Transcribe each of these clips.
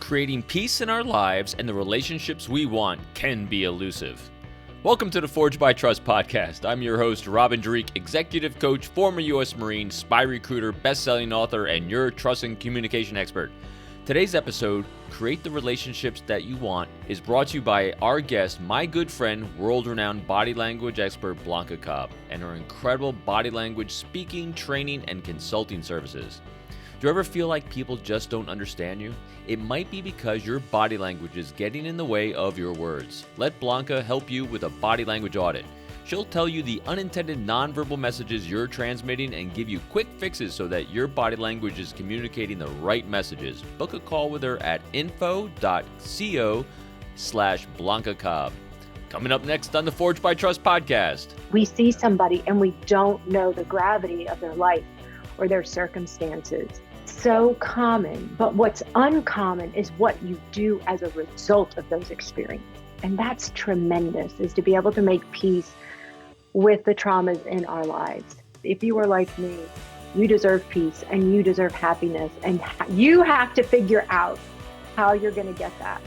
creating peace in our lives and the relationships we want can be elusive. Welcome to the Forged by Trust podcast. I'm your host, Robin Dreek, executive coach, former U.S. Marine, spy recruiter, best-selling author, and your trust and communication expert. Today's episode, Create the Relationships That You Want, is brought to you by our guest, my good friend, world-renowned body language expert, Blanca Cobb, and her incredible body language speaking, training, and consulting services. Do you ever feel like people just don't understand you? It might be because your body language is getting in the way of your words. Let Blanca help you with a body language audit. She'll tell you the unintended nonverbal messages you're transmitting and give you quick fixes so that your body language is communicating the right messages. Book a call with her at info.co/Blanca Cobb. Coming up next on the Forged by Trust podcast. We see somebody and we don't know the gravity of their life or their circumstances. So common, but what's uncommon is what you do as a result of those experiences. And that's tremendous, is to be able to make peace with the traumas in our lives. If you are like me, you deserve peace and you deserve happiness, and you have to figure out how you're going to get that.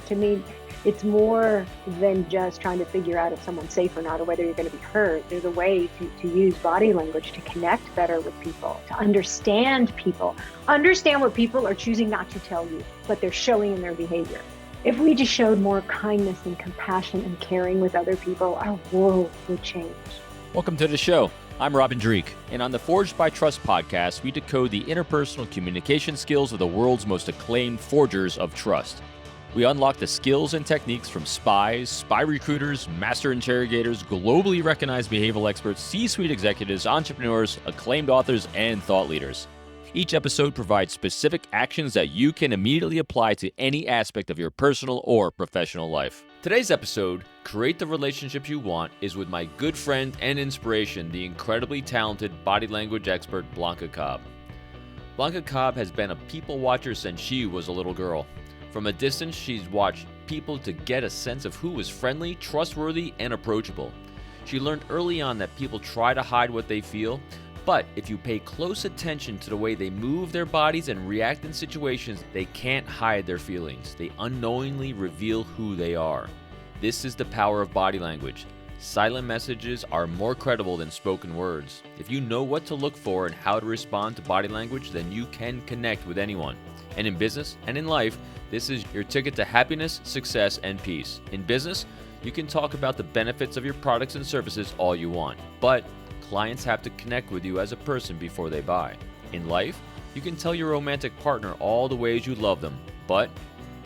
To me, it's more than just trying to figure out if someone's safe or not, or whether you're going to be hurt. There's a way to use body language to connect better with people, to understand what people are choosing not to tell you, but they're showing in their behavior. If we just showed more kindness and compassion and caring with other people, our world would change. Welcome to the show. I'm Robin Dreek, and on the Forged by Trust podcast, we decode the interpersonal communication skills of the world's most acclaimed forgers of trust. We unlock the skills and techniques from spies, spy recruiters, master interrogators, globally recognized behavioral experts, C-suite executives, entrepreneurs, acclaimed authors, and thought leaders. Each episode provides specific actions that you can immediately apply to any aspect of your personal or professional life. Today's episode, Create the Relationships You Want, is with my good friend and inspiration, the incredibly talented body language expert, Blanca Cobb. Blanca Cobb has been a people watcher since she was a little girl. From a distance, she's watched people to get a sense of who was friendly, trustworthy, and approachable. She learned early on that people try to hide what they feel, but if you pay close attention to the way they move their bodies and react in situations, they can't hide their feelings. They unknowingly reveal who they are. This is the power of body language. Silent messages are more credible than spoken words. If you know what to look for and how to respond to body language, then you can connect with anyone. And in business and in life, this is your ticket to happiness, success, and peace. In business, you can talk about the benefits of your products and services all you want, but clients have to connect with you as a person before they buy. In life, you can tell your romantic partner all the ways you love them, but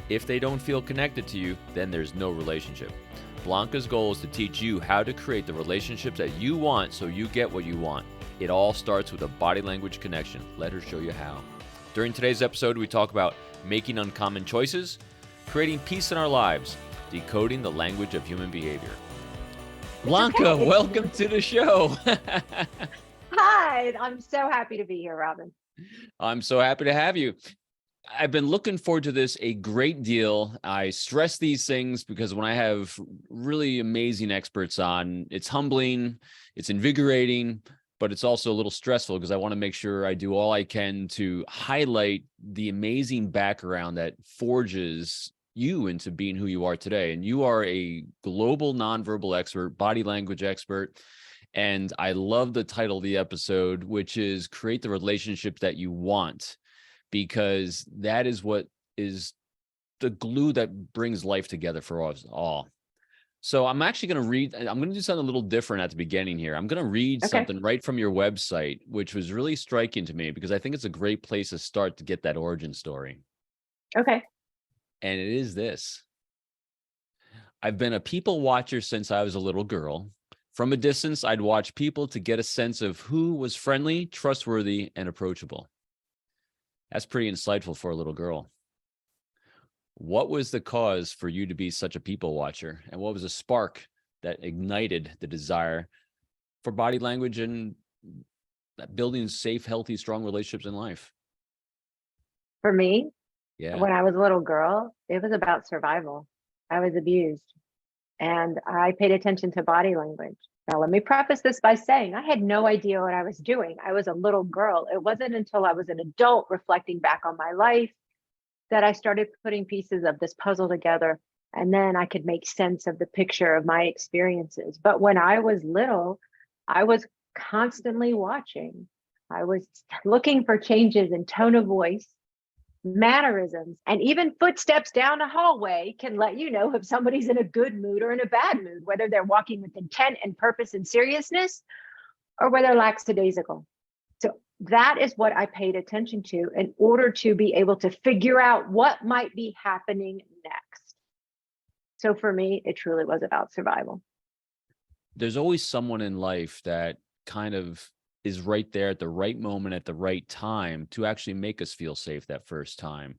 if they don't feel connected to you, then there's no relationship. Blanca's goal is to teach you how to create the relationships that you want so you get what you want. It all starts with a body language connection. Let her show you how. During today's episode, we talk about making uncommon choices, creating peace in our lives, decoding the language of human behavior. Blanca, welcome to the show. Hi, I'm so happy to be here, Robin. I'm so happy to have you. I've been looking forward to this a great deal. I stress these things because when I have really amazing experts on, it's humbling, it's invigorating, but it's also a little stressful because I want to make sure I do all I can to highlight the amazing background that forges you into being who you are today. And you are a global nonverbal expert, body language expert. And I love the title of the episode, which is Create the Relationship That You Want, because that is what is the glue that brings life together for us all. So I'm actually going to read, I'm going to do something a little different at the beginning here. I'm going to read something right from your website, which was really striking to me because I think it's a great place to start to get that origin story. Okay. And it is this. I've been a people watcher since I was a little girl. From a distance, I'd watch people to get a sense of who was friendly, trustworthy, and approachable. That's pretty insightful for a little girl. What was the cause for you to be such a people watcher? And what was the spark that ignited the desire for body language and building safe, healthy, strong relationships in life? For me, Yeah. when I was a little girl, it was about survival. I was abused and I paid attention to body language. Now, let me preface this by saying I had no idea what I was doing. I was a little girl. It wasn't until I was an adult reflecting back on my life that I started putting pieces of this puzzle together, and then I could make sense of the picture of my experiences. But when I was little, I was constantly watching. I was looking for changes in tone of voice, mannerisms, and even footsteps down a hallway can let you know if somebody's in a good mood or in a bad mood, whether they're walking with intent and purpose and seriousness or whether lackadaisical. So that is what I paid attention to in order to be able to figure out what might be happening next. So for me, it truly was about survival. There's always someone in life that kind of is right there at the right moment at the right time to actually make us feel safe that first time,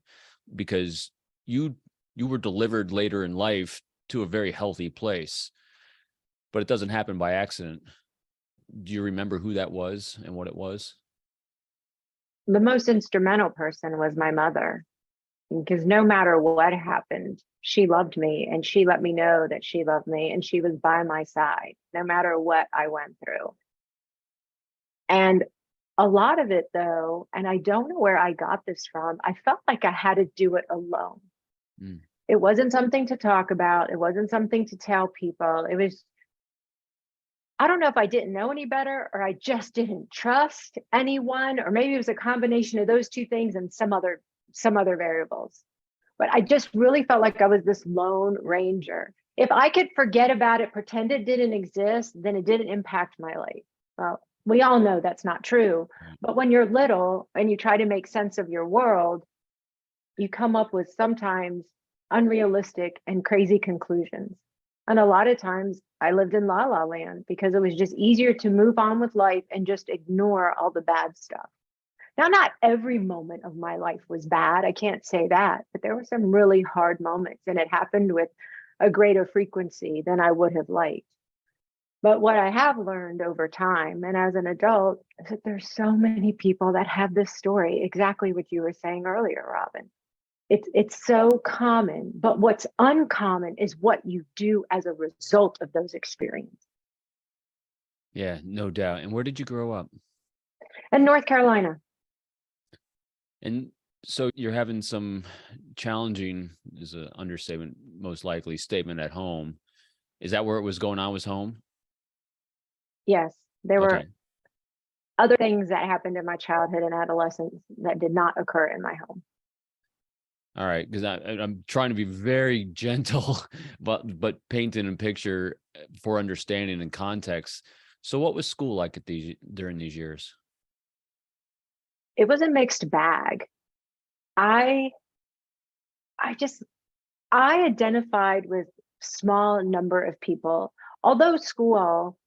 because you were delivered later in life to a very healthy place, but it doesn't happen by accident. Do you remember who that was and what it was? The most instrumental person was my mother, because no matter what happened, she loved me and she let me know that she loved me and she was by my side no matter what I went through. And a lot of it, though, and I don't know where I got this from, I felt like I had to do it alone. Mm. It wasn't something to talk about. It wasn't something to tell people. It was, I don't know if I didn't know any better or I just didn't trust anyone, or maybe it was a combination of those two things and some other variables. But I just really felt like I was this lone ranger. If I could forget about it, pretend it didn't exist, then it didn't impact my life. Well, we all know that's not true. Right. But when you're little and you try to make sense of your world, you come up with sometimes unrealistic and crazy conclusions. And a lot of times I lived in la la land because it was just easier to move on with life and just ignore all the bad stuff. Now, not every moment of my life was bad. I can't say that, but there were some really hard moments and it happened with a greater frequency than I would have liked. But what I have learned over time and as an adult is that there's so many people that have this story, exactly what you were saying earlier, Robin. It's so common, but what's uncommon is what you do as a result of those experiences. Yeah, no doubt. And where did you grow up? In North Carolina, And so you're having some challenging, is an understatement, most likely, statement at home. Is that where it was going on, was home? yes, there were Okay. other things that happened in my childhood and adolescence that did not occur in my home. All right. Because I'm trying to be very gentle, but painting a picture for understanding and context. So what was school like at during these years? It was a mixed bag. I I just I identified with small number of people. Although school,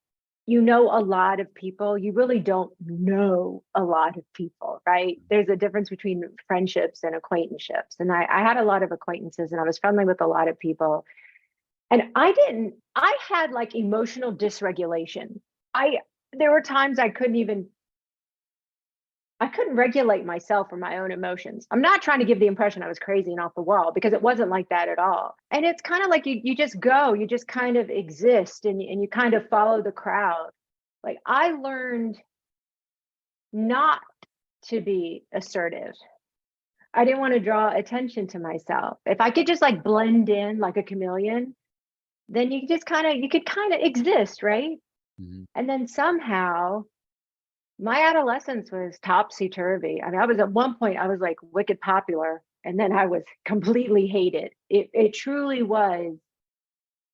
you know a lot of people, you really don't know a lot of people, right? There's a difference between friendships and acquaintanceships. And I had a lot of acquaintances and I was friendly with a lot of people. And I had like emotional dysregulation. I There were times I couldn't regulate myself or my own emotions. I'm not trying to give the impression I was crazy and off the wall because it wasn't like that at all. And it's kind of like you just go, you just kind of exist and you kind of follow the crowd. Like I learned not to be assertive. I didn't want to draw attention to myself. If I could just like blend in like a chameleon, then you could kind of exist, right? Mhm. And then somehow my adolescence was topsy-turvy. I mean, I was at one point, I was like wicked popular, and then I was completely hated. It truly was.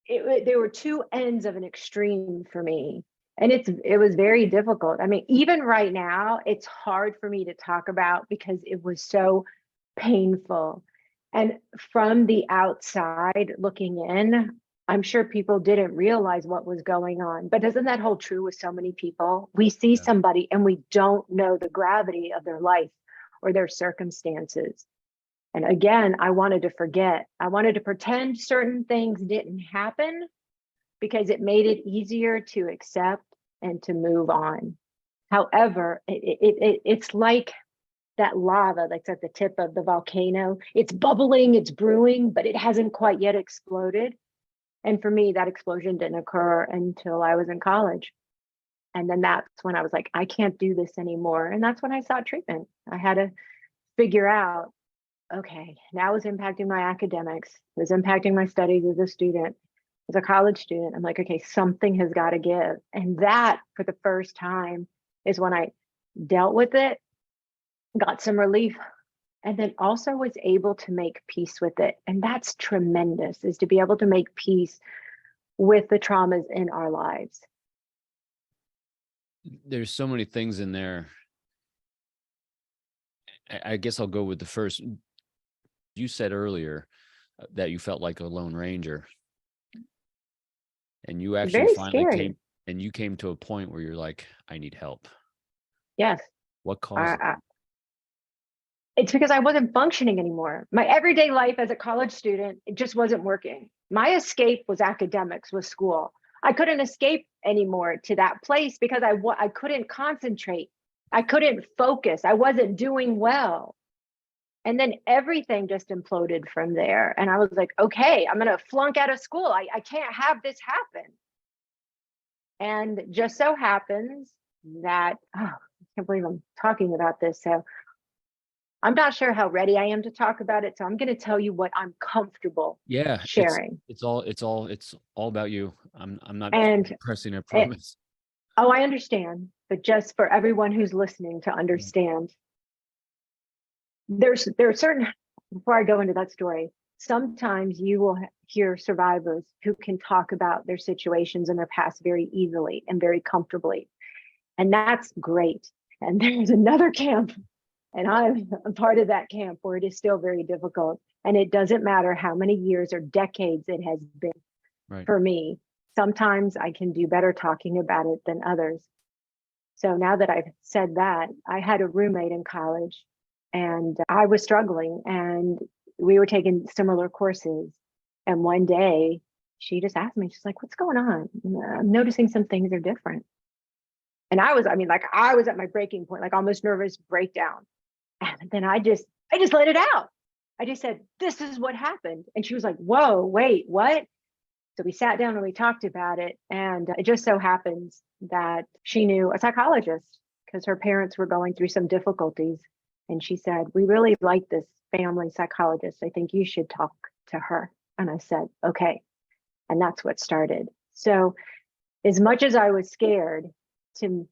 There were two ends of an extreme for me, and it was very difficult. I mean, even right now, it's hard for me to talk about because it was so painful. And from the outside looking in, I'm sure people didn't realize what was going on. But doesn't that hold true with so many people? We see Yeah. somebody and we don't know the gravity of their life or their circumstances. And again, I wanted to forget. I wanted to pretend certain things didn't happen because it made it easier to accept and to move on. However, it's like that lava that's at the tip of the volcano. It's bubbling, it's brewing, but it hasn't quite yet exploded. And for me, that explosion didn't occur until I was in college. And then that's when I was like, I can't do this anymore. And that's when I sought treatment. I had to figure out okay, now it's impacting my academics, it's impacting my studies as a student, as a college student. I'm like, okay, something has got to give. And that, for the first time, is when I dealt with it, got some relief, and then also was able to make peace with it. And that's tremendous, is to be able to make peace with the traumas in our lives. There's so many things in there. I guess I'll go with the first. You said earlier that you felt like a lone ranger, and you actually Very finally scary. came to a point where you're like, I need help. Yes. What caused it? It's because I wasn't functioning anymore. My everyday life as a college student, it just wasn't working. My escape was academics, was school. I couldn't escape anymore to that place because I couldn't concentrate. I couldn't focus. I wasn't doing well. And then everything just imploded from there. And I was like, okay, I'm going to flunk out of school. I can't have this happen. And just so happens that, I can't believe I'm talking about this. So I'm not sure how ready I am to talk about it. So I'm going to tell you what I'm comfortable Yeah, sharing. it's all about you. I'm not And pressing, I it, promise. oh, I understand. But just for everyone who's listening to understand, there are certain, before I go into that story, sometimes you will hear survivors who can talk about their situations and their past very easily and very comfortably. And that's great. And there's another camp, and I'm a part of that camp, where it is still very difficult. And it doesn't matter how many years or decades it has been for me. Sometimes I can do better talking about it than others. So now that I've said that, I had a roommate in college, and I was struggling, and we were taking similar courses. And one day she just asked me, she's like, what's going on? I'm noticing some things are different. And I was at my breaking point, like almost nervous breakdown. And then I just let it out. I just said, this is what happened. And she was like, whoa, wait, what? So we sat down and we talked about it. And it just so happens that she knew a psychologist because her parents were going through some difficulties. And she said, we really like this family psychologist. I think you should talk to her. And I said, okay. And that's what started. So as much as I was scared to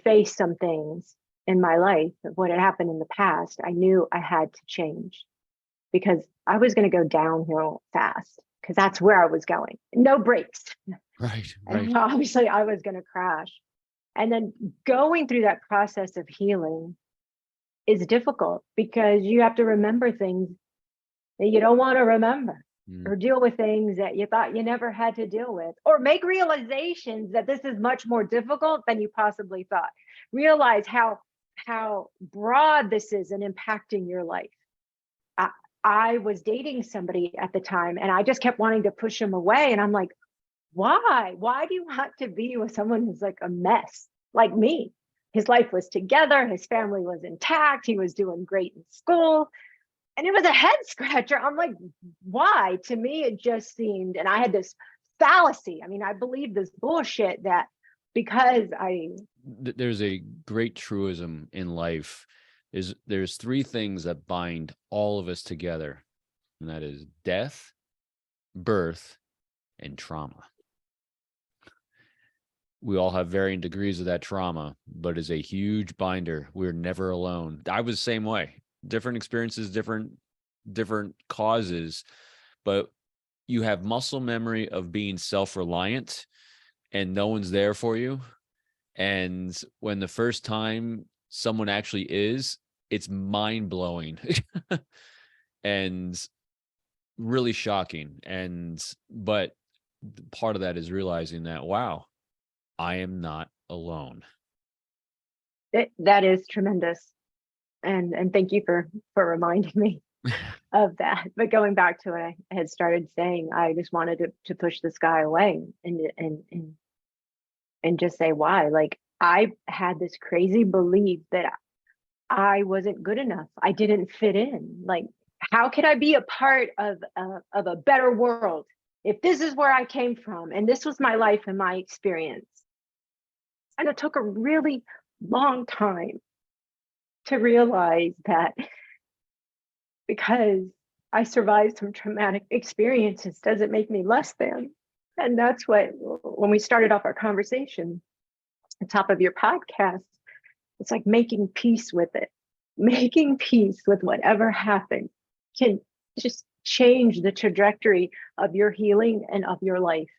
face some things in my life of what had happened in the past, I knew I had to change, because I was going to go downhill fast, because that's where I was going. No brakes. Right. And obviously I was going to crash. And then going through that process of healing is difficult, because you have to remember things that you don't want to remember, or deal with things that you thought you never had to deal with, or make realizations that this is much more difficult than you possibly thought. Realize how broad this is in impacting your life. I was dating somebody at the time, and I just kept wanting to push him away. And I'm like, why? Why do you want to be with someone who's like a mess like me? His life was together, his family was intact, he was doing great in school. And it was a head scratcher. I'm like, why? To me, it just seemed, and I had this fallacy. I mean, I believed this bullshit that because There's a great truism in life. There's three things that bind all of us together, and that is death, birth, and trauma. We all have varying degrees of that trauma, but it's a huge binder. We're never alone. I was the same way. Different experiences, different causes, but you have muscle memory of being self-reliant and no one's there for you. And when the first time someone actually is, it's mind-blowing and really shocking. But part of that is realizing that, wow, I am not alone. that is tremendous. And thank you for reminding me of that. But going back to what I had started saying, I just wanted to push this guy away and just say why. Like, I had this crazy belief that I wasn't good enough. I didn't fit in. Like, how could I be a part of a better world if this is where I came from and this was my life and my experience? And it took a really long time to realize that because I survived some traumatic experiences doesn't make me less than. And that's what, when we started off our conversation, the top of your podcast, it's like making peace with it. Making peace with whatever happened can just change the trajectory of your healing and of your life,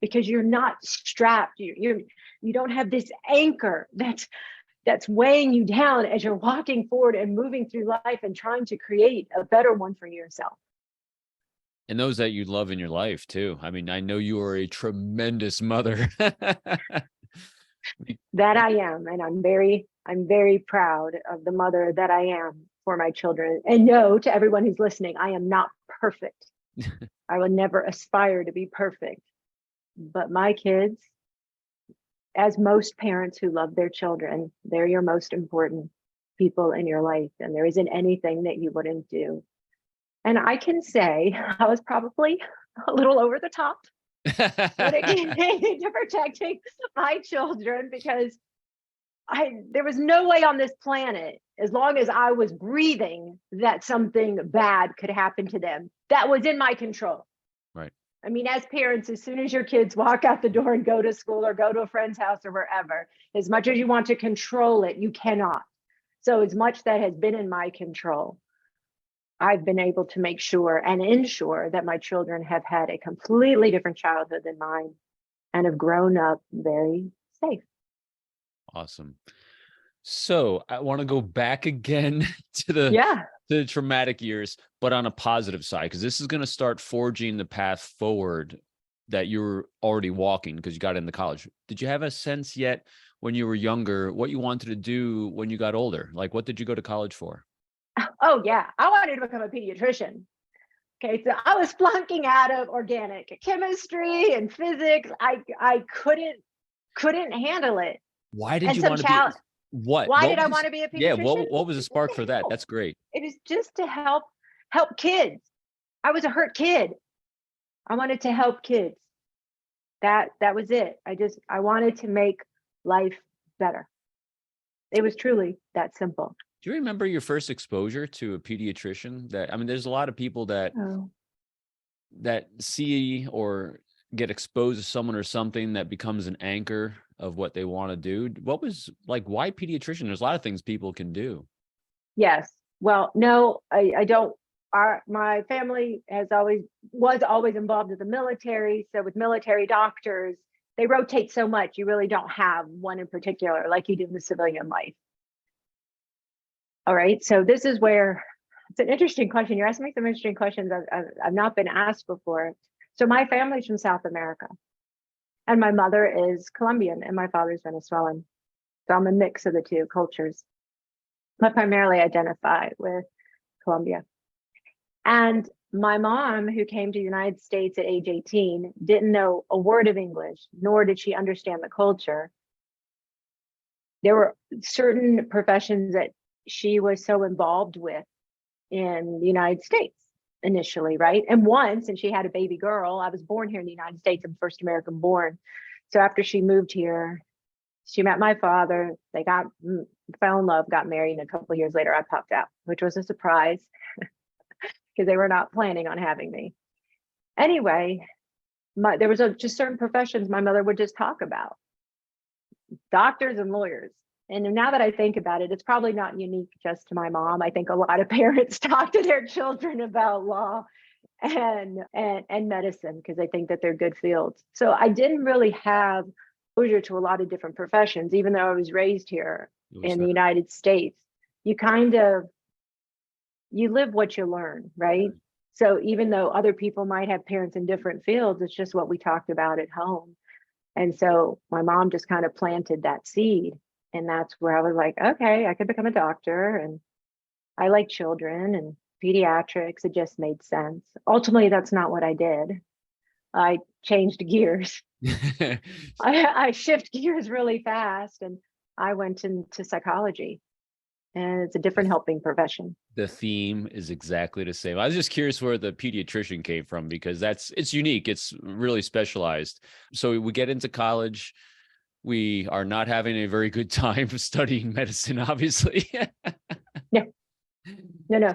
because you're not strapped. You don't have this anchor that's weighing you down as you're walking forward and moving through life and trying to create a better one for yourself. And those that you love in your life too. I mean, I know you are a tremendous mother. That I am, and I'm very proud of the mother that I am for my children. And no, to everyone who's listening, I am not perfect. I will never aspire to be perfect. But my kids, as most parents who love their children, they're your most important people in your life, and there isn't anything that you wouldn't do. And I can say I was probably a little over the top when it came to protecting my children, because there was no way on this planet, as long as I was breathing, that something bad could happen to them. That was in my control. Right. I mean, as parents, as soon as your kids walk out the door and go to school or go to a friend's house or wherever, as much as you want to control it, you cannot. So as much that has been in my control, I've been able to make sure and ensure that my children have had a completely different childhood than mine and have grown up very safe. Awesome. So I want to go back again to the traumatic years, but on a positive side, because this is going to start forging the path forward that you were already walking because you got into college. Did you have a sense yet when you were younger what you wanted to do when you got older? Like, what did you go to college for? Oh, yeah. I wanted to become a pediatrician. Okay, so I was flunking out of organic chemistry and physics. I couldn't handle it. Why did you want to be? Why did I want to be a pediatrician? Yeah, what was the spark for that? That's great. It is just to help kids. I was a hurt kid. I wanted to help kids. That was it. I wanted to make life better. It was truly that simple. Do you remember your first exposure to a pediatrician? There's a lot of people that see or get exposed to someone or something that becomes an anchor of what they want to do. What was why pediatrician? There's a lot of things people can do. Yes. Well, no, I don't. My family was always involved with the military. So with military doctors, they rotate so much. You really don't have one in particular like you do in the civilian life. All right. So this is where it's an interesting question. You're asking me some interesting questions I've not been asked before. So my family's from South America, and my mother is Colombian and my father's Venezuelan. So I'm a mix of the two cultures, but primarily identify with Colombia. And my mom, who came to the United States at age 18, didn't know a word of English, nor did she understand the culture. There were certain professions that she was so involved with in the United States initially, right? And once, and she had a baby girl. I was born here in the United States. I'm first American born. So after she moved here, she met my father. They fell in love, got married, and a couple of years later, I popped out, which was a surprise because they were not planning on having me. Anyway, there was just certain professions my mother would just talk about, doctors and lawyers. And now that I think about it, it's probably not unique just to my mom. I think a lot of parents talk to their children about law and medicine because they think that they're good fields. So I didn't really have exposure to a lot of different professions, even though I was raised here in the United States. You live what you learn, right? So even though other people might have parents in different fields, it's just what we talked about at home. And so my mom just kind of planted that seed. And that's where I was like, okay, I could become a doctor, and I like children and pediatrics. It just made sense. Ultimately, that's not what I did. I changed gears. I shift gears really fast, and I went into psychology, and it's a different helping profession. The theme is exactly the same. I was just curious where the pediatrician came from because it's unique. It's really specialized. So we get into college. We are not having a very good time studying medicine, obviously. No.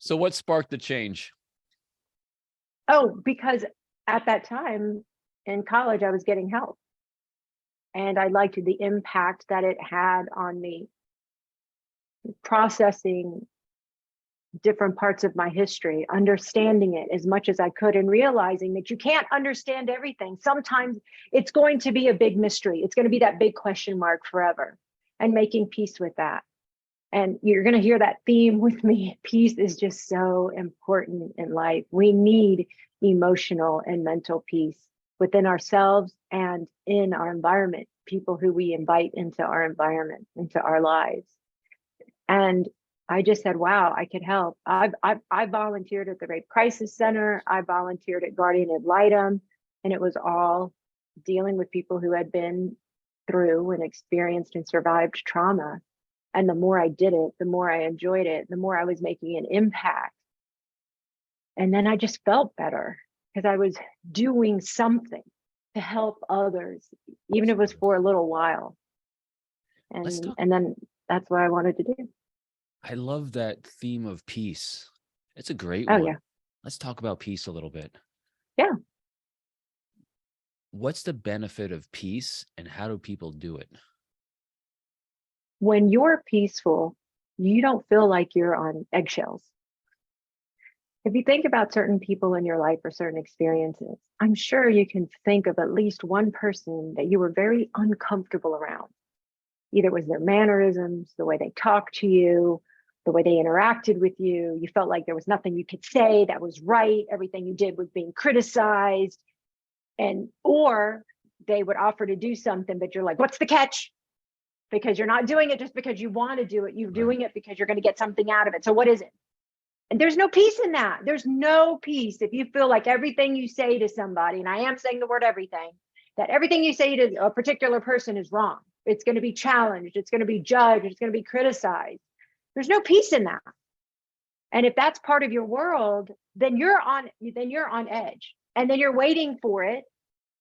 So what sparked the change? Oh, because at that time in college, I was getting help. And I liked the impact that it had on me, processing different parts of my history, understanding it as much as I could, and realizing that you can't understand everything. Sometimes it's going to be a big mystery. It's going to be that big question mark forever, and making peace with that. And you're going to hear that theme with me. Peace is just so important in life. We need emotional and mental peace within ourselves and in our environment, people who we invite into our environment, into our lives. And I just said, wow, I could help. I volunteered at the Rape Crisis Center. I volunteered at Guardian Ad Litem, and it was all dealing with people who had been through and experienced and survived trauma. And the more I did it, the more I enjoyed it, the more I was making an impact. And then I just felt better because I was doing something to help others, even if it was for a little while. And then that's what I wanted to do. I love that theme of peace. It's a great Oh, one. yeah. Let's talk about peace a little bit. Yeah. What's the benefit of peace and how do people do it? When you're peaceful, you don't feel like you're on eggshells. If you think about certain people in your life or certain experiences, I'm sure you can think of at least one person that you were very uncomfortable around. Either it was their mannerisms, the way they talked to you, the way they interacted with you. You felt like there was nothing you could say that was right. Everything you did was being criticized. Or they would offer to do something, but you're like, what's the catch? Because you're not doing it just because you want to do it. You're doing it because you're going to get something out of it. So what is it? And there's no peace in that. There's no peace if you feel like everything you say to somebody, and I am saying the word everything, that everything you say to a particular person is wrong. It's going to be challenged. It's going to be judged. It's going to be criticized. There's no peace in that. And if that's part of your world, then you're on edge. And then you're waiting for it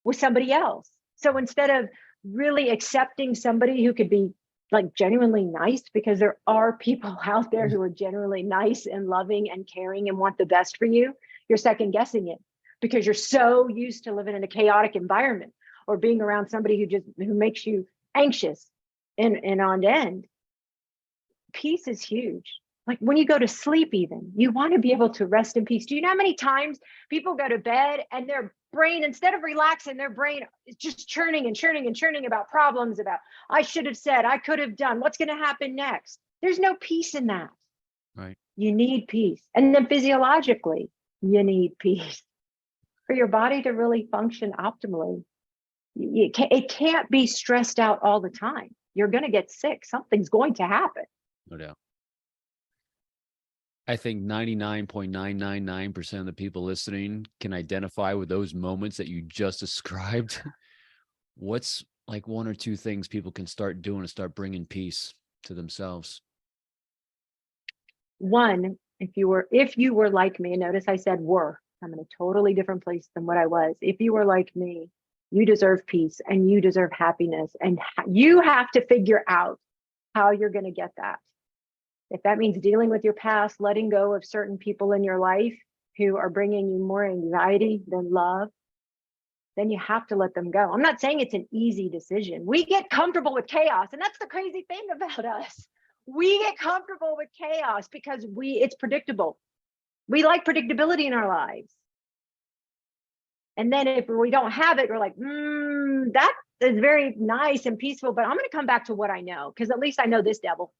with somebody else. So instead of really accepting somebody who could be like genuinely nice, because there are people out there who are generally nice and loving and caring and want the best for you, you're second guessing it because you're so used to living in a chaotic environment or being around somebody who makes you anxious and on end. Peace is huge. Like when you go to sleep, even you want to be able to rest in peace. Do you know how many times people go to bed and their brain, instead of relaxing, their brain is just churning and churning and churning about problems, about I should have said, I could have done, what's going to happen next? There's no peace in that. Right. You need peace. And then physiologically, you need peace for your body to really function optimally. It can't be stressed out all the time. You're going to get sick. Something's going to happen. No doubt. I think 99.999% of the people listening can identify with those moments that you just described. What's like one or two things people can start doing to start bringing peace to themselves? One, if you were like me, and notice I said were, I'm in a totally different place than what I was. If you were like me, you deserve peace and you deserve happiness, and you have to figure out how you're going to get that. If that means dealing with your past, letting go of certain people in your life who are bringing you more anxiety than love, then you have to let them go. I'm not saying it's an easy decision. We get comfortable with chaos, and that's the crazy thing about us. We get comfortable with chaos because it's predictable. We like predictability in our lives. And then if we don't have it, we're like, that is very nice and peaceful, but I'm going to come back to what I know, because at least I know this devil.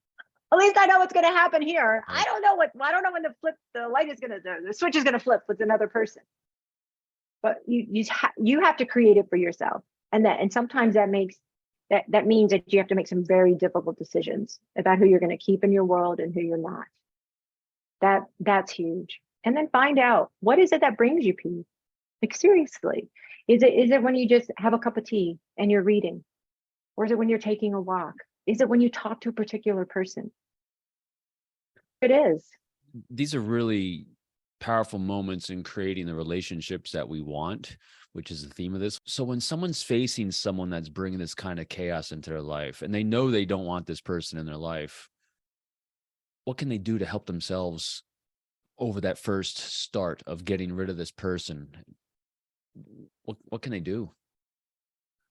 At least I know what's going to happen here. I don't know when the switch is going to flip with another person. But you have to create it for yourself. And sometimes that means that you have to make some very difficult decisions about who you're going to keep in your world and who you're not. That's huge. And then find out, what is it that brings you peace? Like seriously, is it when you just have a cup of tea and you're reading? Or is it when you're taking a walk? Is it when you talk to a particular person? It is. These are really powerful moments in creating the relationships that we want, which is the theme of this. So when someone's facing someone that's bringing this kind of chaos into their life, and they know they don't want this person in their life, what can they do to help themselves over that first start of getting rid of this person, what can they do?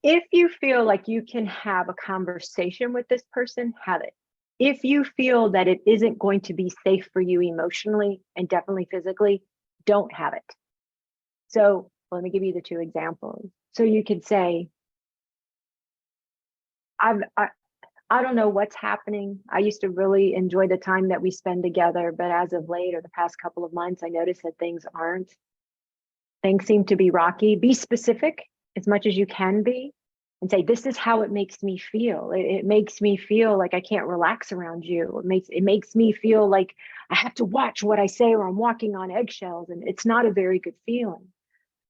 If you feel like you can have a conversation with this person, have it. If you feel that it isn't going to be safe for you emotionally and definitely physically, don't have it. So let me give you the two examples. So you could say, I don't know what's happening. I used to really enjoy the time that we spend together, but as of late or the past couple of months, I noticed that things aren't. Things seem to be rocky. Be specific as much as you can be and say, this is how it makes me feel. It makes me feel like I can't relax around you. It makes me feel like I have to watch what I say or I'm walking on eggshells, and it's not a very good feeling.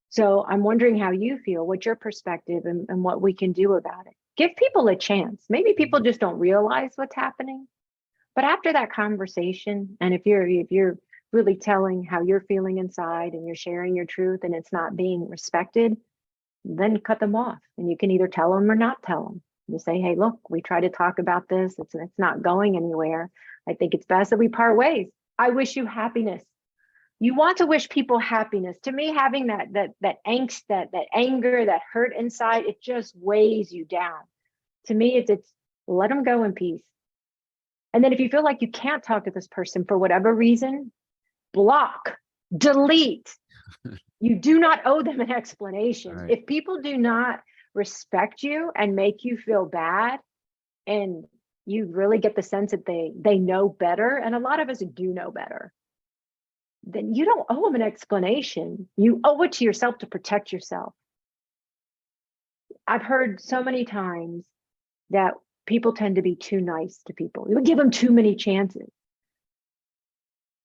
So I'm wondering how you feel, what's your perspective, and what we can do about it. Give people a chance. Maybe people just don't realize what's happening. But after that conversation, and if you're really telling how you're feeling inside and you're sharing your truth and it's not being respected, then cut them off. And you can either tell them or not tell them. You say, hey, look, we try to talk about this. It's not going anywhere. I think it's best that we part ways. I wish you happiness. You want to wish people happiness. To me, having that angst, that anger, that hurt inside, it just weighs you down. To me, it's let them go in peace. And then if you feel like you can't talk to this person for whatever reason, block, delete. You do not owe them an explanation. Right. If people do not respect you and make you feel bad, and you really get the sense that they know better, and a lot of us do know better, then you don't owe them an explanation. You owe it to yourself to protect yourself. I've heard so many times that people tend to be too nice to people. You give them too many chances.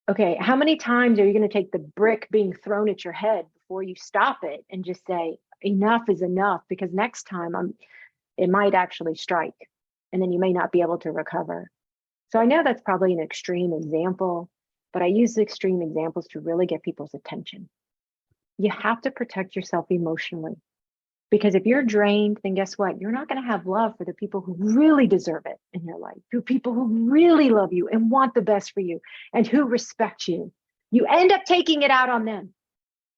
Okay, how many times are you going to take the brick being thrown at your head before you stop it and just say, enough is enough? Because next time it might actually strike, and then you may not be able to recover. So I know that's probably an extreme example, but I use the extreme examples to really get people's attention. You have to protect yourself emotionally. Because if you're drained, then guess what? You're not going to have love for the people who really deserve it in your life, who people who really love you and want the best for you and who respect you. You end up taking it out on them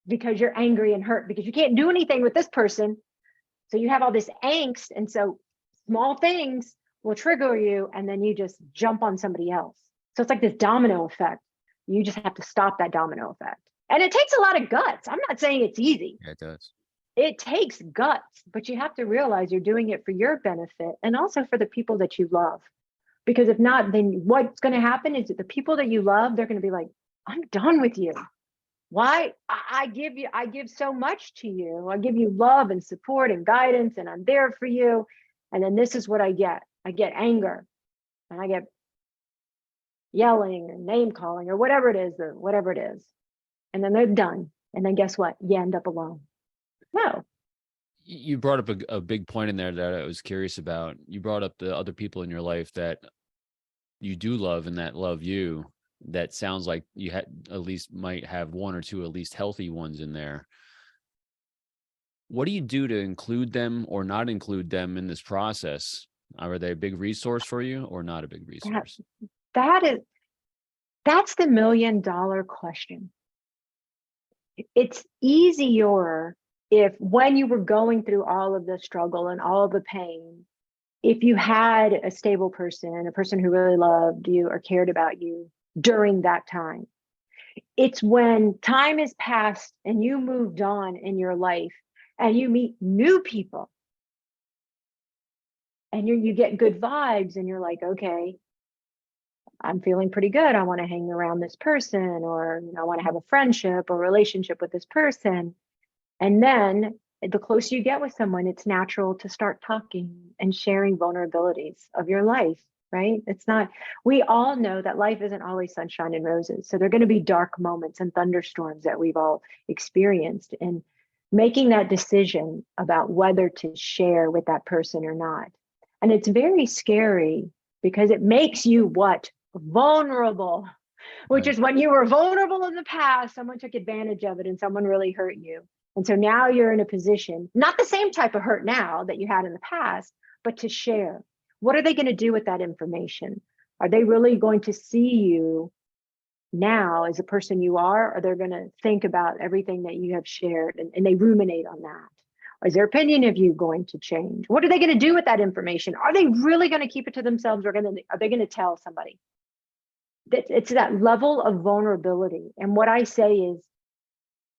because you're angry and hurt because you can't do anything with this person. So you have all this angst. And so small things will trigger you, and then you just jump on somebody else. So it's like this domino effect. You just have to stop that domino effect. And it takes a lot of guts. I'm not saying it's easy. Yeah, it does. It takes guts, but you have to realize you're doing it for your benefit and also for the people that you love. Because if not, then what's going to happen is that the people that you love, they're going to be like, I'm done with you. Why? I give so much to you. I give you love and support and guidance, and I'm there for you. And then this is what I get. I get anger, and I get yelling and name calling or whatever it is. And then they're done. And then guess what? You end up alone. No. You brought up a big point in there that I was curious about. You brought up the other people in your life that you do love and that love you. That sounds like you at least might have one or two at least healthy ones in there. What do you do to include them or not include them in this process? Are they a big resource for you or not a big resource? That's the $1 million question. It's easier if when you were going through all of the struggle and all of the pain, if you had a stable person, a person who really loved you or cared about you during that time. It's when time has passed and you moved on in your life and you meet new people and you get good vibes and you're like, okay, I'm feeling pretty good. I want to hang around this person, or I want to have a friendship or relationship with this person. And then the closer you get with someone, it's natural to start talking and sharing vulnerabilities of your life, right? We all know that life isn't always sunshine and roses. So there are going to be dark moments and thunderstorms that we've all experienced. And making that decision about whether to share with that person or not. And it's very scary because it makes you what? Vulnerable, which is when you were vulnerable in the past, someone took advantage of it and someone really hurt you. And so now you're in a position, not the same type of hurt now that you had in the past, but to share. What are they going to do with that information? Are they really going to see you now as a person you are, or they're going to think about everything that you have shared and they ruminate on that? Is their opinion of you going to change? What are they going to do with that information? Are they really going to keep it to themselves, or are they going to tell somebody? It's that level of vulnerability. And what I say is,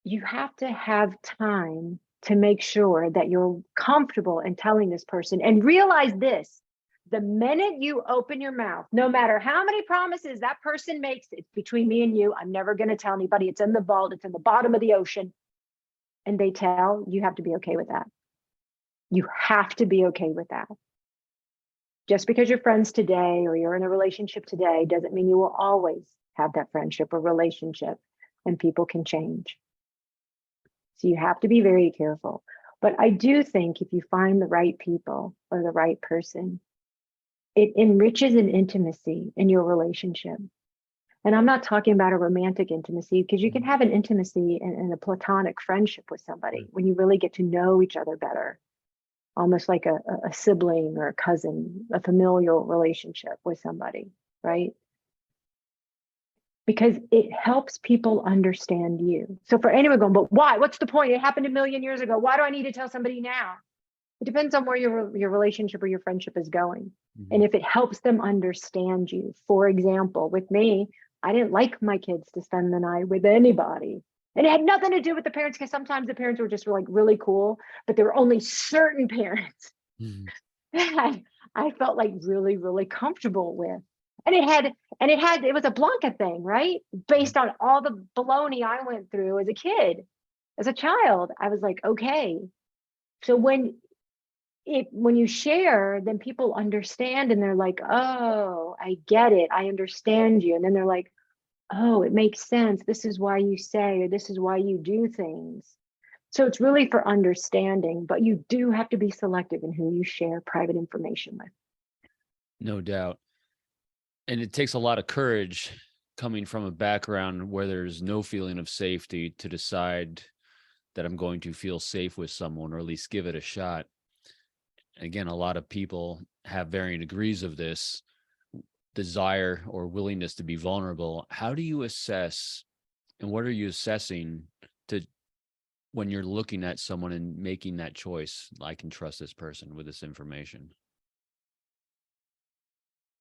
you have to have time to make sure that you're comfortable in telling this person, and realize this: the minute you open your mouth, no matter how many promises that person makes, it's between me and you. I'm never going to tell anybody. It's in the vault. It's in the bottom of the ocean. And they tell, you have to be okay with that. You have to be okay with that. Just because you're friends today or you're in a relationship today doesn't mean you will always have that friendship or relationship, and people can change. So you have to be very careful. But I do think if you find the right people or the right person, it enriches an intimacy in your relationship. And I'm not talking about a romantic intimacy, because you can have an intimacy in a platonic friendship with somebody when you really get to know each other better, almost like a sibling or a cousin, a familial relationship with somebody, right? Because it helps people understand you. So for anyone going, but why? What's the point? It happened a million years ago. Why do I need to tell somebody now? It depends on where your relationship or your friendship is going. And if it helps them understand you. For example, with me, I didn't like my kids to spend the night with anybody. And it had nothing to do with the parents, because sometimes the parents were just like really cool, but there were only certain parents that I felt like really, really comfortable with. And it was a Blanca thing, right? Based on all the baloney I went through as a kid, as a child. I was like, okay. So when you share, then people understand, and they're like, oh, I get it. I understand you. And then they're like, oh, it makes sense. This is why you say, or this is why you do things. So it's really for understanding, but you do have to be selective in who you share private information with. No doubt. And it takes a lot of courage, coming from a background where there's no feeling of safety, to decide that I'm going to feel safe with someone, or at least give it a shot. Again, a lot of people have varying degrees of this desire or willingness to be vulnerable. How do you assess, and what are you assessing to, when you're looking at someone and making that choice, I can trust this person with this information?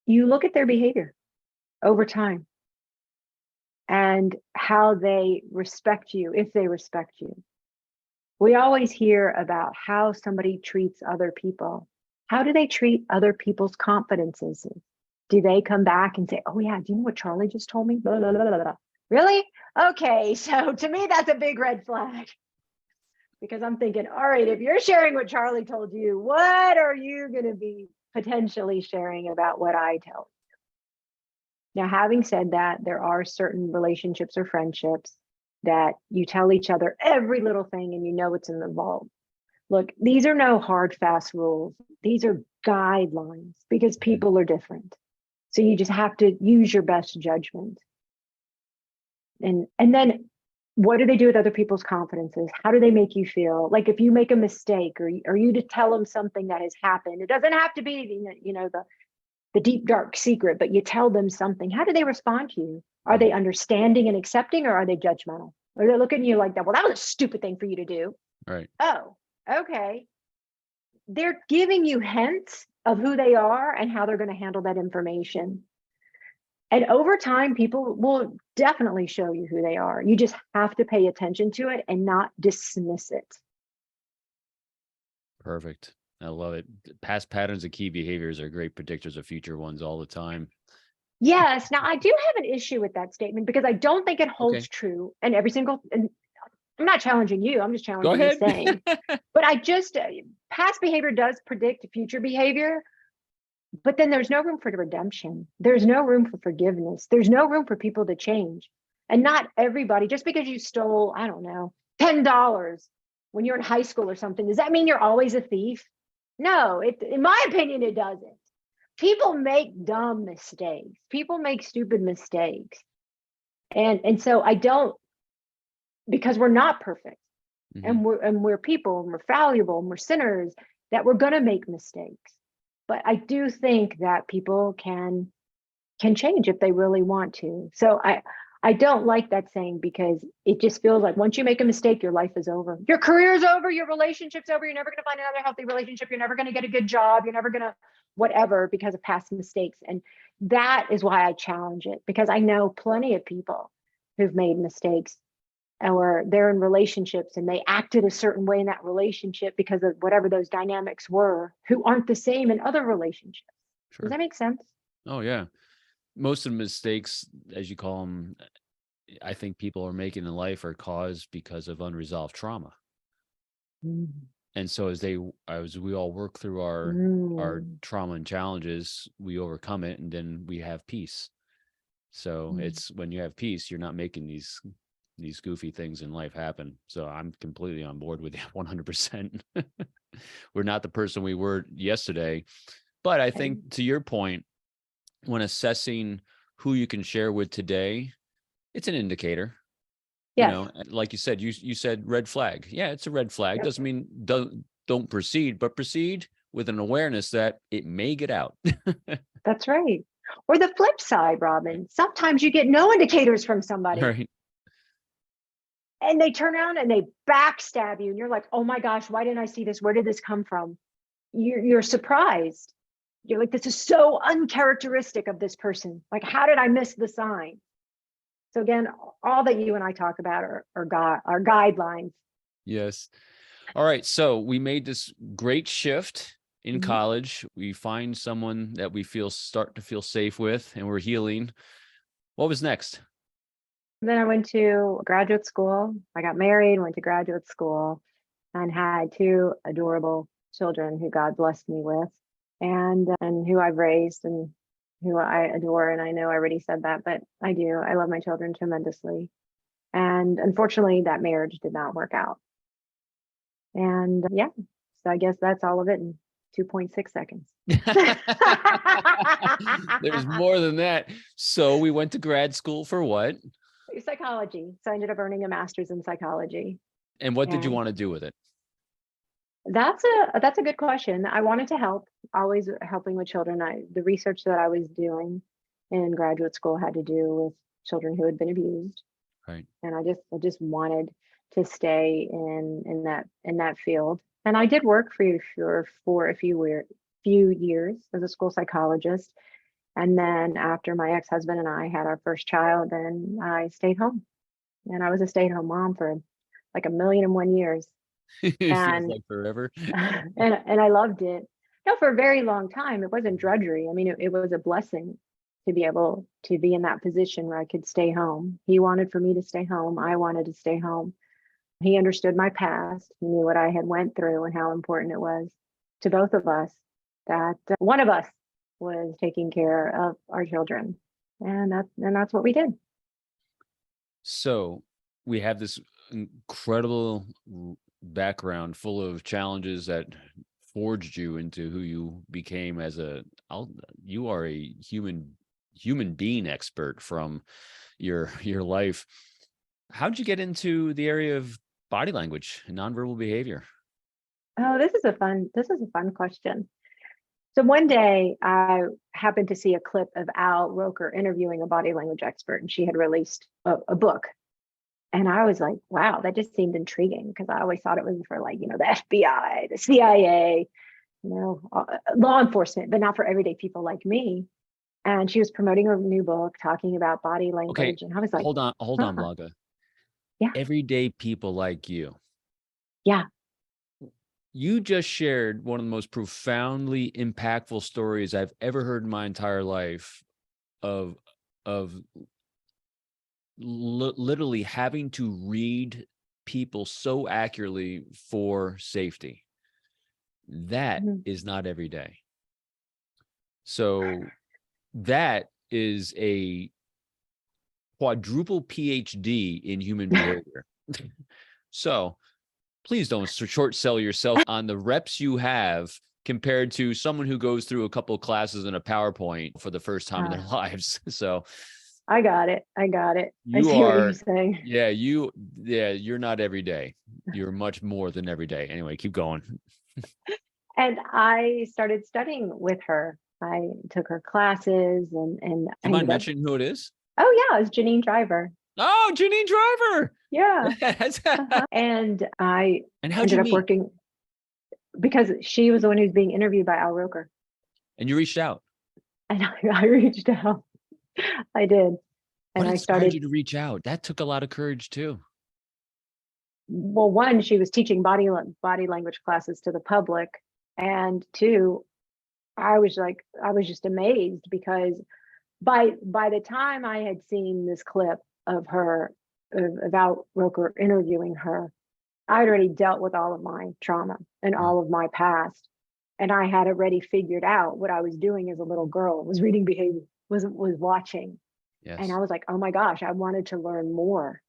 You look at their behavior over time and how they respect you, if they respect you. We always hear about how somebody treats other people. How do they treat other people's confidences? Do they come back and say, oh yeah, do you know what Charlie just told me? Blah, blah, blah, blah, blah. Really? Okay, so to me, that's a big red flag. Because I'm thinking, all right, if you're sharing what Charlie told you, what are you going to be potentially sharing about what I tell you? Now, having said that, there are certain relationships or friendships that you tell each other every little thing and you know it's in the vault. Look, these are no hard, fast rules. These are guidelines, because people are different. So you just have to use your best judgment. And then what do they do with other people's confidences? How do they make you feel? Like if you make a mistake, or you to tell them something that has happened, it doesn't have to be, the deep, dark secret, but you tell them something. How do they respond to you? Are they understanding and accepting, or are they judgmental? Or they're looking at you like that, well, that was a stupid thing for you to do. Right. Oh, okay. They're giving you hints of who they are and how they're going to handle that information. And over time, people will definitely show you who they are. You just have to pay attention to it and not dismiss it. Perfect. I love it. Past patterns of key behaviors are great predictors of future ones all the time. Yes. Now, I do have an issue with that statement, because I don't think it holds true in every single. And I'm not challenging you. I'm just challenging you saying. But past behavior does predict future behavior. But then there's no room for redemption. There's no room for forgiveness. There's no room for people to change. And not everybody, just because you stole, I don't know, $10 when you're in high school or something, does that mean you're always a thief? No, in my opinion, it doesn't. People make dumb mistakes. People make stupid mistakes. And so I don't, because we're not perfect. And we're people, and we're fallible, and we're sinners, that we're going to make mistakes. But I do think that people can change if they really want to. So I don't like that saying because it just feels like once you make a mistake, your life is over. Your career's over, your relationship's over. You're never going to find another healthy relationship. You're never going to get a good job. You're never going to whatever because of past mistakes. And that is why I challenge it, because I know plenty of people who've made mistakes, or they're in relationships and they acted a certain way in that relationship because of whatever those dynamics were, who aren't the same in other relationships. Sure. Does that make sense? Oh, yeah. Most of the mistakes, as you call them, I think people are making in life are caused because of unresolved trauma. Mm. And so as we all work through our trauma and challenges, we overcome it, and then we have peace. So it's when you have peace, you're not making these goofy things in life happen. So I'm completely on board with you 100%. We're not the person we were yesterday. But I think to your point, when assessing who you can share with today, it's an indicator. Yes. You know, like you said red flag. Yeah, it's a red flag. Yep. Doesn't mean don't proceed, but proceed with an awareness that it may get out. That's right. Or the flip side, Robin, sometimes you get no indicators from somebody. Right. And they turn around and they backstab you. And you're like, oh my gosh, why didn't I see this? Where did this come from? You're surprised. You're like, this is so uncharacteristic of this person. Like, how did I miss the sign? So again, all that you and I talk about are guidelines. Yes. All right. So we made this great shift in Mm-hmm. college. We find someone that we start to feel safe with, and we're healing. What was next? Then I went to graduate school. I got married, went to graduate school, and had two adorable children who God blessed me with, and who I've raised and who I adore. And I know I already said that, but I do. I love my children tremendously. And unfortunately, that marriage did not work out. And yeah, so I guess that's all of it in 2.6 seconds. There's more than that. So we went to grad school for what? Psychology. So I ended up earning a master's in psychology. And what did you want to do with it? That's a good question. I wanted to help, always helping with children. The research that I was doing in graduate school had to do with children who had been abused. Right. And I just wanted to stay in that field. And I did work for a few years as a school psychologist. And then after my ex-husband and I had our first child, then I stayed home. And I was a stay-at-home mom for like 1,000,001 years. It feels And like forever. and I loved it. No, for a very long time. It wasn't drudgery. I mean, it was a blessing to be able to be in that position where I could stay home. He wanted for me to stay home. I wanted to stay home. He understood my past. He knew what I had went through and how important it was to both of us that one of us was taking care of our children. And that's what we did. So we have this incredible background full of challenges that forged you into who you became you are a human being expert from your life. How'd you get into the area of body language and nonverbal behavior? Oh, this is a fun question. So one day I happened to see a clip of Al Roker interviewing a body language expert, and she had released a book. And I was like, wow, that just seemed intriguing, because I always thought it was for like, the FBI, the CIA, law enforcement, but not for everyday people like me. And she was promoting her new book, talking about body language. Okay, and I was like, hold on, Blanca. Yeah. Everyday people like you. Yeah. You just shared one of the most profoundly impactful stories I've ever heard in my entire life of literally having to read people so accurately for safety. That is not every day. So that is a quadruple PhD in human behavior. So please don't short sell yourself on the reps you have compared to someone who goes through a couple of classes in a PowerPoint for the first time in their lives. So I got it. I see what you're saying. You're not every day. You're much more than every day. Anyway, keep going. And I started studying with her. I took her classes and Do you mind mentioning who it is? Oh yeah, it was Janine Driver. Oh, Janine Driver. Yeah. Yes. And I And how'd ended you up meet? working because she was the one who was being interviewed by Al Roker. And you reached out. And I reached out. I did. What And I inspired you started, to reach out? That took a lot of courage too. well, one, she was teaching body language classes to the public. And two, I was just amazed because by the time I had seen this clip of her, of Al Roker interviewing her, I'd already dealt with all of my trauma and Mm. all of my past. And I had already figured out what I was doing as a little girl, was reading behavior, was watching. And Yes. I was like, oh my gosh, I wanted to learn more.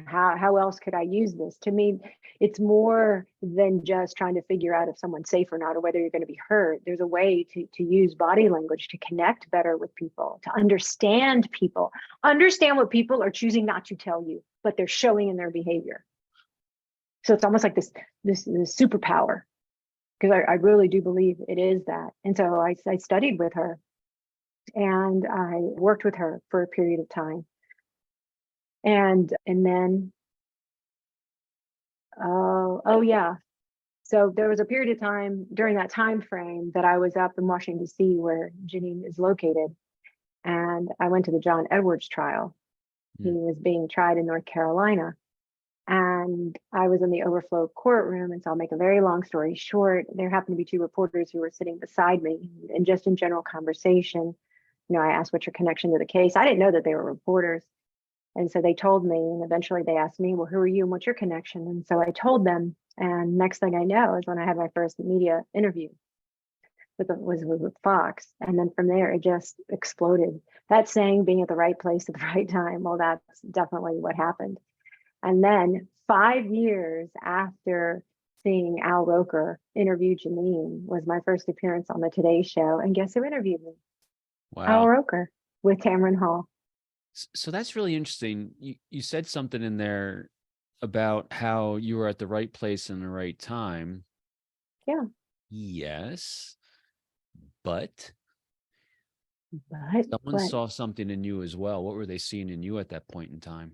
How else could I use this? To me, it's more than just trying to figure out if someone's safe or not, or whether you're going to be hurt. There's a way to use body language to connect better with people, to understand what people are choosing not to tell you, but they're showing in their behavior. So it's almost like this superpower, because I really do believe it is that. And so I studied with her and I worked with her for a period of time. And then oh yeah. So there was a period of time during that time frame that I was up in Washington, D.C., where Janine is located. And I went to the John Edwards trial. He was being tried in North Carolina. And I was in the overflow courtroom. And so I'll make a very long story short. There happened to be two reporters who were sitting beside me. And just in general conversation, I asked, what's your connection to the case? I didn't know that they were reporters. And so they told me, and eventually they asked me, well, who are you and what's your connection? And so I told them. And next thing I know is when I had my first media interview with Fox. And then from there, it just exploded. That saying, being at the right place at the right time, well, that's definitely what happened. And then 5 years after seeing Al Roker interview Janine was my first appearance on the Today Show. And guess who interviewed me? Al Wow. Roker with Tamron Hall. So that's really interesting. You said something in there about how you were at the right place in the right time. Yeah. Yes. But But someone saw something in you as well. What were they seeing in you at that point in time?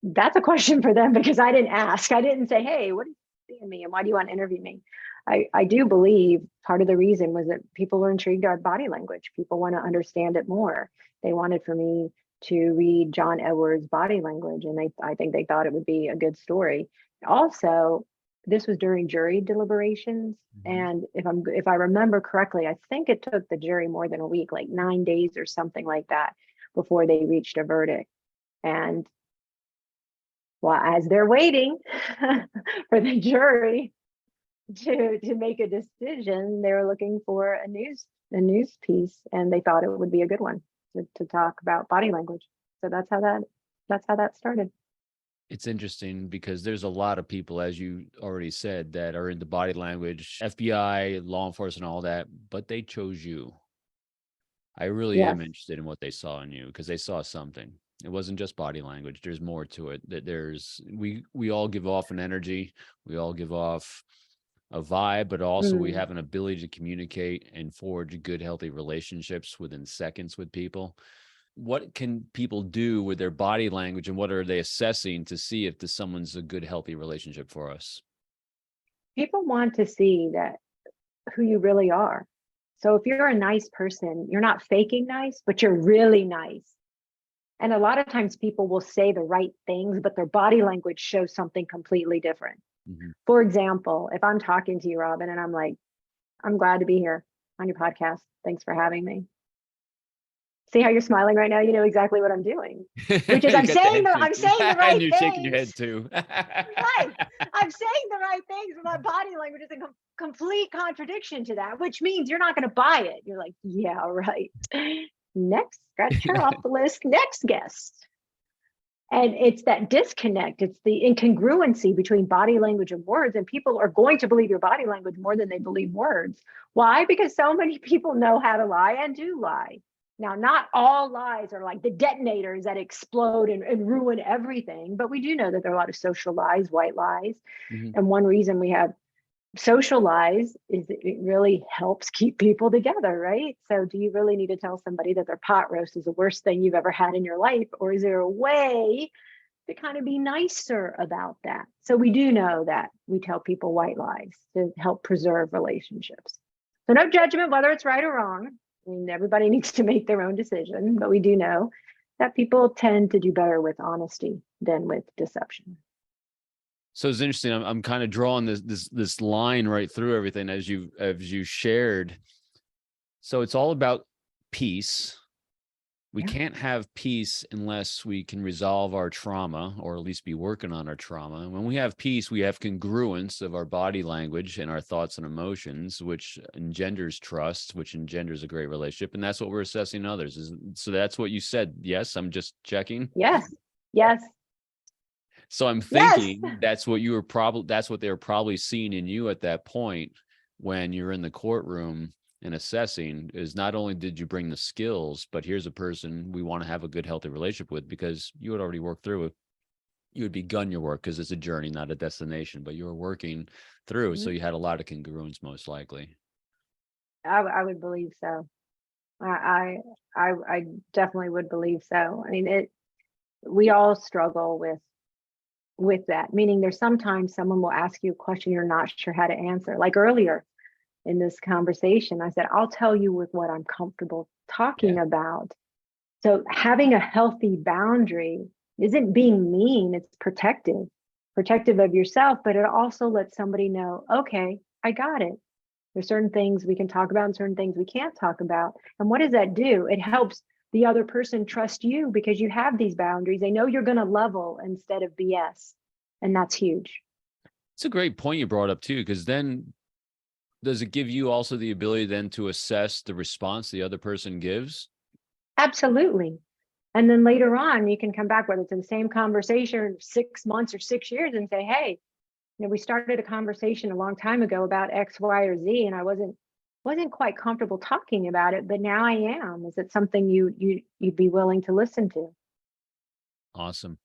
that's a question for them, because I didn't ask. I didn't say, hey, what do you see in me and why do you want to interview me? I do believe part of the reason was that people were intrigued by body language. People want to understand it more. They wanted for me to read John Edwards' body language, and I think they thought it would be a good story. Also, this was during jury deliberations, and if I remember correctly, I think it took the jury more than a week, like 9 days or something like that, before they reached a verdict. And well, as they're waiting for the jury to make a decision, they were looking for a news piece, and they thought it would be a good one to talk about body language. So that's how that started. It's interesting because there's a lot of people, as you already said, that are into body language, FBI, law enforcement, all that, but they chose you. I really Yes. am interested in what they saw in you because they saw something. It wasn't just body language. There's more to it. That we all give off an energy. We all give off a vibe, but also we have an ability to communicate and forge good, healthy relationships within seconds with people. What can people do with their body language, and what are they assessing to see if someone's a good, healthy relationship for us? People want to see that who you really are. So if you're a nice person, you're not faking nice, but you're really nice. And a lot of times people will say the right things, but their body language shows something completely different. For example, if I'm talking to you, Robin, and I'm like, I'm glad to be here on your podcast. Thanks for having me. See how you're smiling right now? You know exactly what I'm doing, which is I'm saying the right and you're things. shaking your head too. Right. I'm saying the right things, but my body language is in complete contradiction to that, which means you're not going to buy it. You're like, yeah, right. Next, scratch her off the list. Next guest. And it's that disconnect. It's the incongruency between body language and words. And people are going to believe your body language more than they believe words. Why? Because so many people know how to lie and do lie. Now, not all lies are like the detonators that explode and ruin everything. But we do know that there are a lot of social lies, white lies. And one reason we have socialize is it really helps keep people together, right? So do you really need to tell somebody that their pot roast is the worst thing you've ever had in your life? Or is there a way to kind of be nicer about that? So we do know that we tell people white lies to help preserve relationships. So no judgment whether it's right or wrong. I mean, everybody needs to make their own decision, but we do know that people tend to do better with honesty than with deception. So it's interesting. I'm kind of drawing this line right through everything as you shared. So it's all about peace. We can't have peace unless we can resolve our trauma, or at least be working on our trauma. And when we have peace, we have congruence of our body language and our thoughts and emotions, which engenders trust, which engenders a great relationship. And that's what we're assessing others. So that's what you said. Yes, I'm just checking. Yes. Yes. So I'm thinking that's what you were that's what they were probably seeing in you at that point when you're in the courtroom and assessing, is not only did you bring the skills, but here's a person we want to have a good, healthy relationship with, because you had already worked through it. You had begun your work, because it's a journey, not a destination, but you were working through. So you had a lot of congruence, most likely. I would believe so. I definitely would believe so. I mean, we all struggle with that, meaning there's sometimes someone will ask you a question you're not sure how to answer. Like earlier in this conversation, I said, I'll tell you with what I'm comfortable talking about. So having a healthy boundary isn't being mean, it's protective of yourself, but it also lets somebody know, okay, I got it. There's certain things we can talk about and certain things we can't talk about. And what does that do? It helps the other person trust you because you have these boundaries. They know you're going to level instead of BS. And that's huge. It's a great point you brought up too, because then does it give you also the ability then to assess the response the other person gives? Absolutely. And then later on, you can come back, whether it's in the same conversation 6 months or 6 years, and say, hey, we started a conversation a long time ago about X, Y, or Z, and I wasn't quite comfortable talking about it, but now I am. Is it something you'd be willing to listen to? Awesome.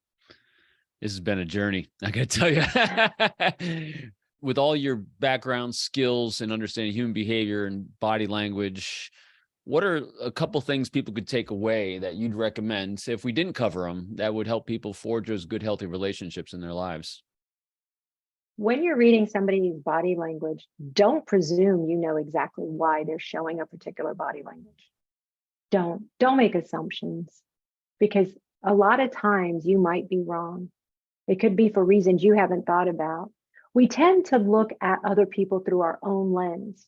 This has been a journey, I gotta tell you. With all your background, skills, and understanding human behavior and body language, what are a couple things people could take away that you'd recommend, if we didn't cover them, that would help people forge those good, healthy relationships in their lives? When you're reading somebody's body language, don't presume you know exactly why they're showing a particular body language. Don't make assumptions, because a lot of times you might be wrong. It could be for reasons you haven't thought about. We tend to look at other people through our own lens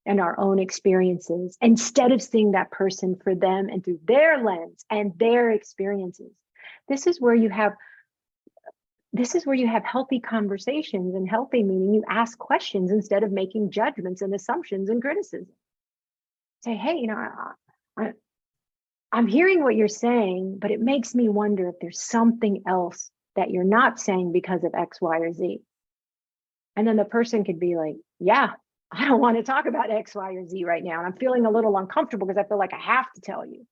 and our own experiences instead of seeing that person for them and through their lens and their experiences. This is where you have healthy conversations, and healthy meaning you ask questions instead of making judgments and assumptions and criticism. Say, hey, I'm hearing what you're saying, but it makes me wonder if there's something else that you're not saying because of X, Y, or Z. And then the person could be like, yeah, I don't want to talk about X, Y, or Z right now. And I'm feeling a little uncomfortable because I feel like I have to tell you.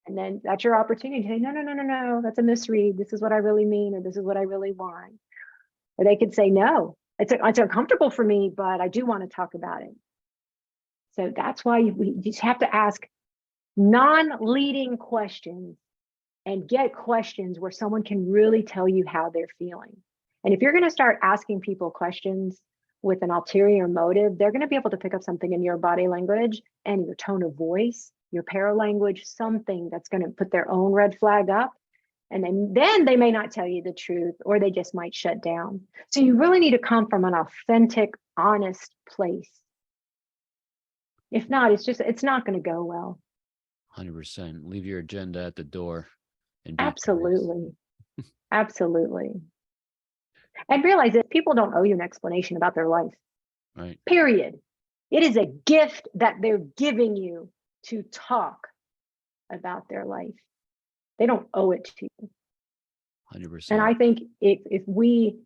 And then that's your opportunity to say, no, that's a misread. This is what I really mean, or this is what I really want. Or they could say, no, it's uncomfortable for me, but I do want to talk about it. So that's why we just have to ask non-leading questions and get questions where someone can really tell you how they're feeling. And if you're going to start asking people questions with an ulterior motive, they're going to be able to pick up something in your body language and your tone of voice, your paralanguage, something that's going to put their own red flag up. And then they may not tell you the truth, or they just might shut down. So you really need to come from an authentic, honest place. If not, it's not going to go well. 100%. Leave your agenda at the door. And be Absolutely. Absolutely. And realize that people don't owe you an explanation about their life. Right. Period. It is a gift that they're giving you to talk about their life. They don't owe it to you. 100%. And I think if we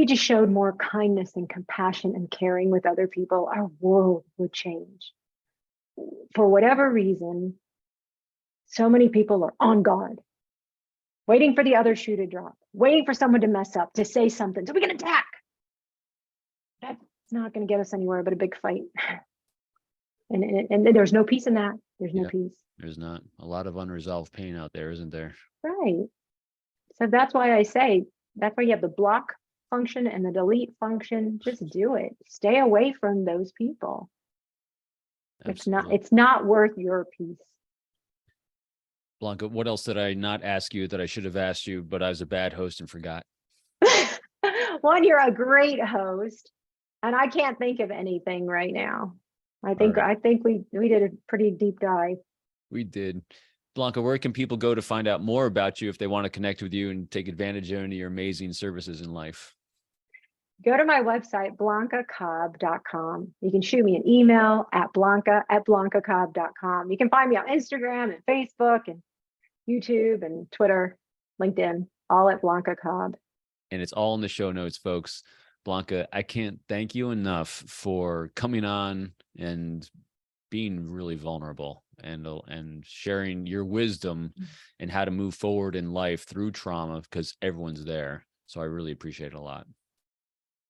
just showed more kindness and compassion and caring with other people, our world would change. For whatever reason, so many people are on guard, waiting for the other shoe to drop, waiting for someone to mess up, to say something so we can attack. It's not going to get us anywhere but a big fight. And there's no peace in that. There's no peace. There's not. A lot of unresolved pain out there, isn't there? Right. So that's why I say, that's why you have the block function and the delete function. Just do it. Stay away from those people. Absolutely. It's not worth your peace. Blanca, what else did I not ask you that I should have asked you, but I was a bad host and forgot? One, you're a great host, and I can't think of anything right now. I think we did a pretty deep dive. We did. Blanca, where can people go to find out more about you if they want to connect with you and take advantage of any of your amazing services in life? Go to my website, blancacobb.com. You can shoot me an email at blanca@blancacobb.com. You can find me on Instagram and Facebook and YouTube and Twitter, LinkedIn, all at Blanca Cobb. And it's all in the show notes, folks. Blanca, I can't thank you enough for coming on and being really vulnerable and sharing your wisdom and how to move forward in life through trauma, because everyone's there. So I really appreciate it a lot.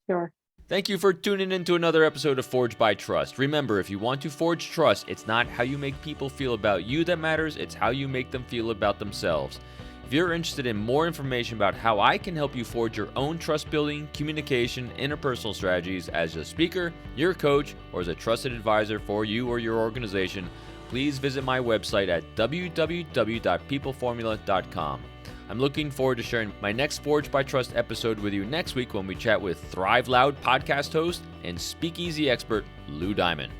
Sure. Thank you for tuning in to another episode of Forged by Trust. Remember, if you want to forge trust, it's not how you make people feel about you that matters, it's how you make them feel about themselves. If you're interested in more information about how I can help you forge your own trust building, communication, interpersonal strategies as a speaker, your coach, or as a trusted advisor for you or your organization, please visit my website at www.peopleformula.com. I'm looking forward to sharing my next Forged by Trust episode with you next week when we chat with Thrive Loud podcast host and speakeasy expert Lou Diamond.